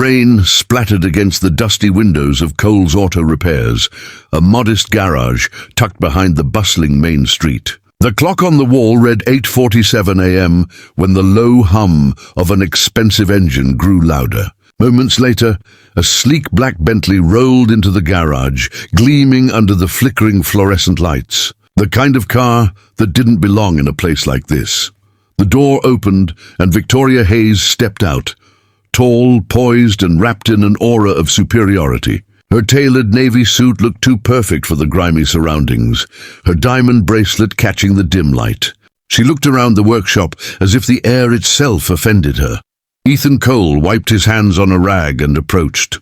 Rain splattered against the dusty windows of Cole's Auto Repairs, a modest garage tucked behind the bustling main street. The clock on the wall read 8:47 a.m. when the low hum of an expensive engine grew louder. Moments later, a sleek black Bentley rolled into the garage, gleaming under the flickering fluorescent lights. The kind of car that didn't belong in a place like this. The door opened and Victoria Hayes stepped out, tall, poised, and wrapped in an aura of superiority. Her tailored navy suit looked too perfect for the grimy surroundings, her diamond bracelet catching the dim light. She looked around the workshop as if the air itself offended her. Ethan Cole wiped his hands on a rag and approached.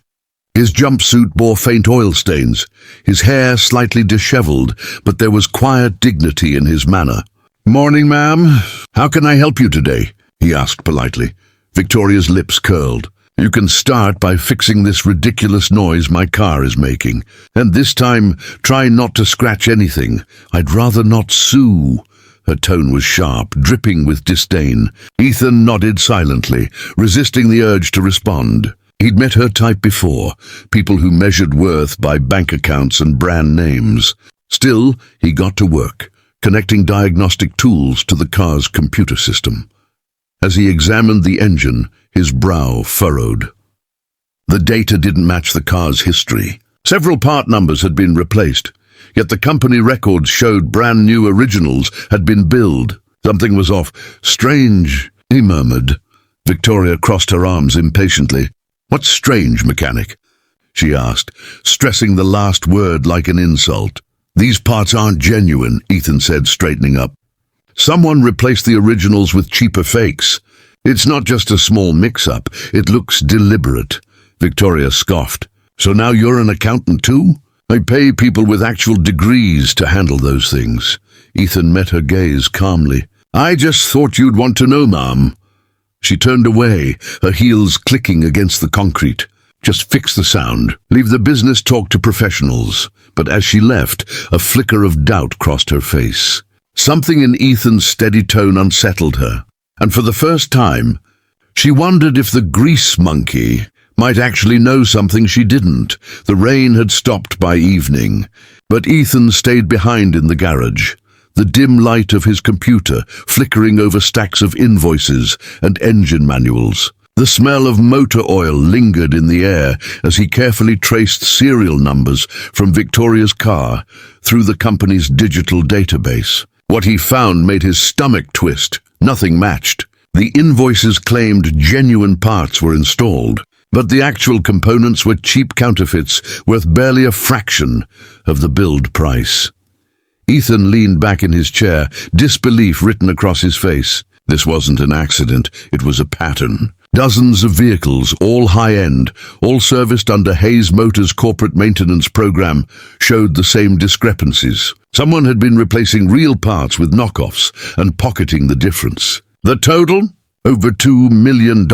His jumpsuit bore faint oil stains, his hair slightly disheveled, but there was quiet dignity in his manner. "Morning, ma'am. How can I help you today?" he asked politely. Victoria's lips curled. "You can start by fixing this ridiculous noise my car is making. And this time, try not to scratch anything. I'd rather not sue." Her tone was sharp, dripping with disdain. Ethan nodded silently, resisting the urge to respond. He'd met her type before, people who measured worth by bank accounts and brand names. Still, he got to work, connecting diagnostic tools to the car's computer system. As he examined the engine, his brow furrowed. The data didn't match the car's history. Several part numbers had been replaced, yet the company records showed brand new originals had been billed. Something was off. "Strange," he murmured. Victoria crossed her arms impatiently. "What's strange, mechanic?" she asked, stressing the last word like an insult. "These parts aren't genuine," Ethan said, straightening up. "Someone replaced the originals with cheaper fakes. It's not just a small mix-up, it looks deliberate." Victoria scoffed. "So now you're an accountant too? I pay people with actual degrees to handle those things." Ethan met her gaze calmly. "I just thought you'd want to know, ma'am." She turned away, her heels clicking against the concrete. "Just fix the sound. Leave the business talk to professionals." But as she left, a flicker of doubt crossed her face. Something in Ethan's steady tone unsettled her, and for the first time, she wondered if the grease monkey might actually know something she didn't. The rain had stopped by evening, but Ethan stayed behind in the garage, the dim light of his computer flickering over stacks of invoices and engine manuals. The smell of motor oil lingered in the air as he carefully traced serial numbers from Victoria's car through the company's digital database. What he found made his stomach twist. Nothing matched. The invoices claimed genuine parts were installed, but the actual components were cheap counterfeits worth barely a fraction of the billed price. Ethan leaned back in his chair, disbelief written across his face. This wasn't an accident, it was a pattern. Dozens of vehicles, all high-end, all serviced under Hayes Motors' corporate maintenance program, showed the same discrepancies. Someone had been replacing real parts with knockoffs and pocketing the difference. The total? Over $2 million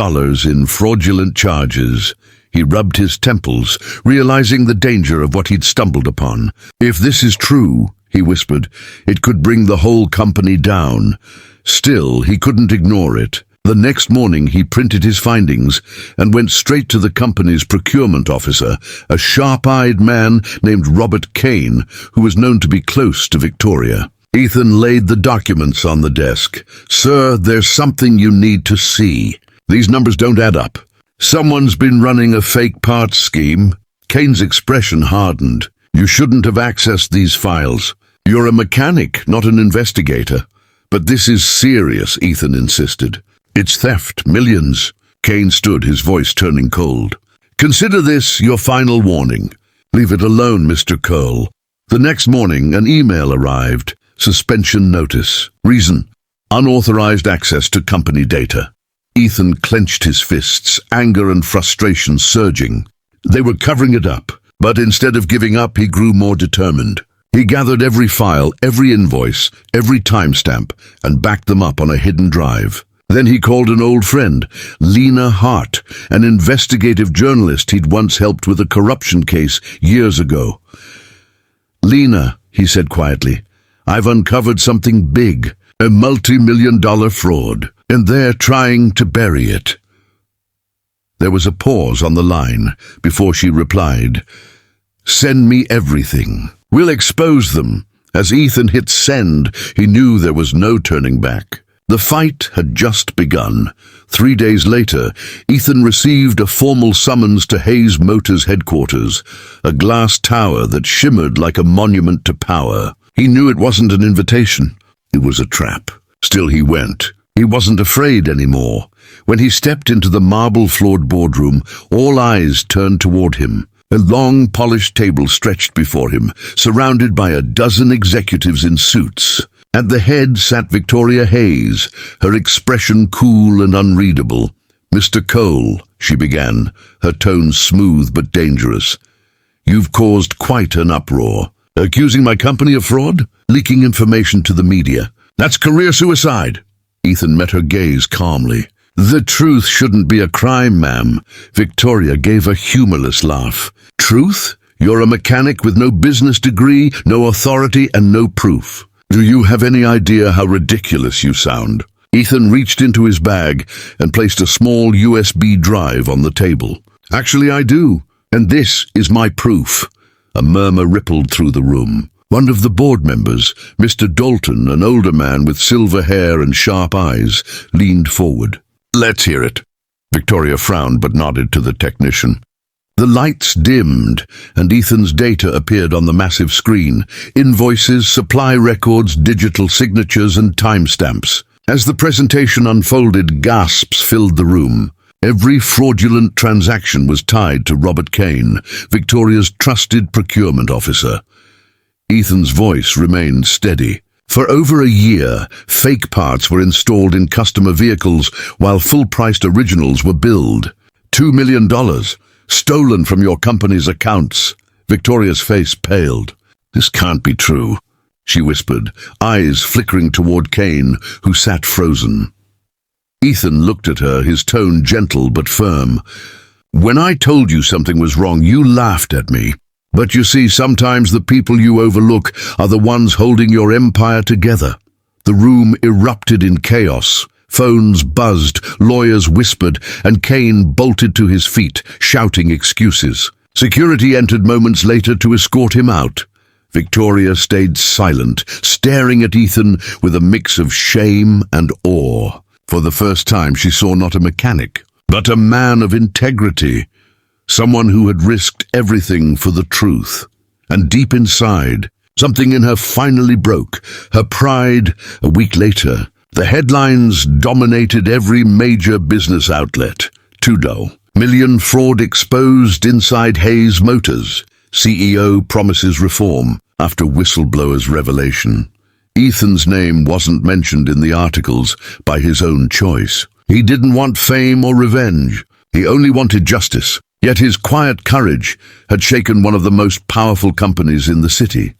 in fraudulent charges. He rubbed his temples, realizing the danger of what he'd stumbled upon. "If this is true," he whispered, "it could bring the whole company down." Still, he couldn't ignore it. The next morning he printed his findings and went straight to the company's procurement officer, a sharp-eyed man named Robert Kane, who was known to be close to Victoria. Ethan laid the documents on the desk. "Sir, there's something you need to see. These numbers don't add up. Someone's been running a fake parts scheme." Kane's expression hardened. "You shouldn't have accessed these files. You're a mechanic, not an investigator." "But this is serious," Ethan insisted. "It's theft, millions." Kane stood, his voice turning cold. "Consider this your final warning. Leave it alone, Mr. Cole." The next morning, an email arrived. Suspension notice. Reason: unauthorized access to company data. Ethan clenched his fists, anger and frustration surging. They were covering it up, but instead of giving up, he grew more determined. He gathered every file, every invoice, every timestamp, and backed them up on a hidden drive. Then he called an old friend, Lena Hart, an investigative journalist he'd once helped with a corruption case years ago. "Lena," he said quietly, "I've uncovered something big, a multi-million-dollar fraud, and they're trying to bury it." There was a pause on the line before she replied, "Send me everything. We'll expose them." As Ethan hit send, he knew there was no turning back. The fight had just begun. 3 days later, Ethan received a formal summons to Hayes Motors headquarters, a glass tower that shimmered like a monument to power. He knew it wasn't an invitation. It was a trap. Still he went. He wasn't afraid anymore. When he stepped into the marble-floored boardroom, all eyes turned toward him. A long, polished table stretched before him, surrounded by a dozen executives in suits. At the head sat Victoria Hayes, her expression cool and unreadable. "Mr. Cole," she began, her tone smooth but dangerous, "you've caused quite an uproar. Accusing my company of fraud? Leaking information to the media. That's career suicide." Ethan met her gaze calmly. "The truth shouldn't be a crime, ma'am." Victoria gave a humorless laugh. "Truth? You're a mechanic with no business degree, no authority, and no proof. Do you have any idea how ridiculous you sound?" Ethan reached into his bag and placed a small USB drive on the table. "Actually, I do, and this is my proof." A murmur rippled through the room. One of the board members, Mr. Dalton, an older man with silver hair and sharp eyes, leaned forward. "Let's hear it." Victoria frowned but nodded to the technician. The lights dimmed, and Ethan's data appeared on the massive screen. Invoices, supply records, digital signatures, and timestamps. As the presentation unfolded, gasps filled the room. Every fraudulent transaction was tied to Robert Kane, Victoria's trusted procurement officer. Ethan's voice remained steady. For over a year, fake parts were installed in customer vehicles while full-priced originals were billed. $2 million. Stolen from your company's accounts. Victoria's face paled. "This can't be true," she whispered, eyes flickering toward Kane, who sat frozen. Ethan looked at her, his tone gentle but firm. "When I told you something was wrong, you laughed at me. But you see, sometimes the people you overlook are the ones holding your empire together." The room erupted in chaos. Phones buzzed, lawyers whispered, and Kane bolted to his feet, shouting excuses. Security entered moments later to escort him out. Victoria stayed silent, staring at Ethan with a mix of shame and awe. For the first time she saw not a mechanic, but a man of integrity, someone who had risked everything for the truth. And deep inside, something in her finally broke, her pride. A week later, the headlines dominated every major business outlet. Trudeau, million fraud exposed inside Hayes Motors. CEO promises reform after whistleblower's revelation. Ethan's name wasn't mentioned in the articles by his own choice. He didn't want fame or revenge. He only wanted justice. Yet his quiet courage had shaken one of the most powerful companies in the city.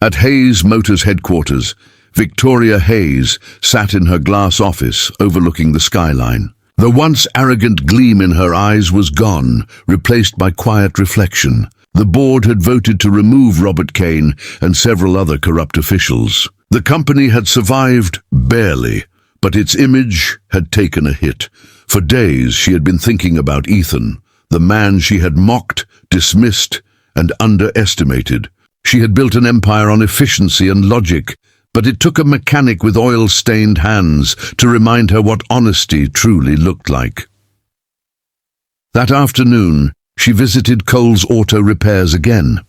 At Hayes Motors headquarters, Victoria Hayes sat in her glass office overlooking the skyline. The once arrogant gleam in her eyes was gone, replaced by quiet reflection. The board had voted to remove Robert Kane and several other corrupt officials. The company had survived barely, but its image had taken a hit. For days she had been thinking about Ethan, the man she had mocked, dismissed, and underestimated. She had built an empire on efficiency and logic, but it took a mechanic with oil-stained hands to remind her what honesty truly looked like. That afternoon, she visited Cole's Auto Repairs again.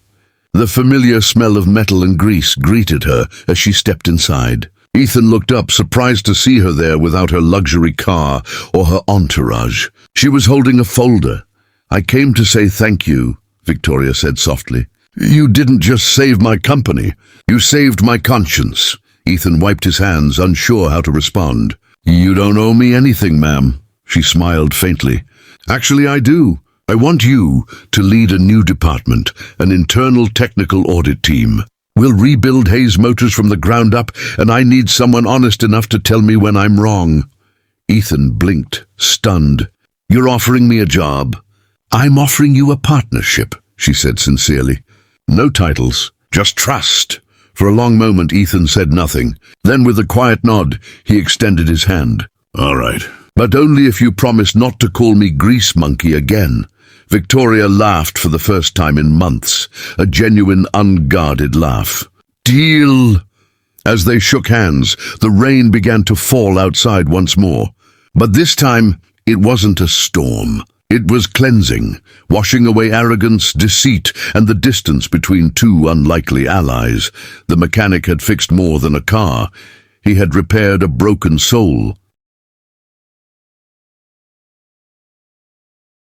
The familiar smell of metal and grease greeted her as she stepped inside. Ethan looked up, surprised to see her there without her luxury car or her entourage. She was holding a folder. "I came to say thank you," Victoria said softly. "You didn't just save my company. You saved my conscience." Ethan wiped his hands, unsure how to respond. "You don't owe me anything, ma'am." She smiled faintly. "Actually, I do. I want you to lead a new department, an internal technical audit team. We'll rebuild Hayes Motors from the ground up, and I need someone honest enough to tell me when I'm wrong." Ethan blinked, stunned. "You're offering me a job?" "I'm offering you a partnership," she said sincerely. "No titles, just trust." For a long moment Ethan said nothing. Then with a quiet nod, he extended his hand. "All right, But only if you promise not to call me Grease Monkey again." Victoria laughed for the first time in months, a genuine, unguarded laugh. "Deal!" As they shook hands, the rain began to fall outside once more. But this time, it wasn't a storm. It was cleansing, washing away arrogance, deceit, and the distance between two unlikely allies. The mechanic had fixed more than a car. He had repaired a broken soul.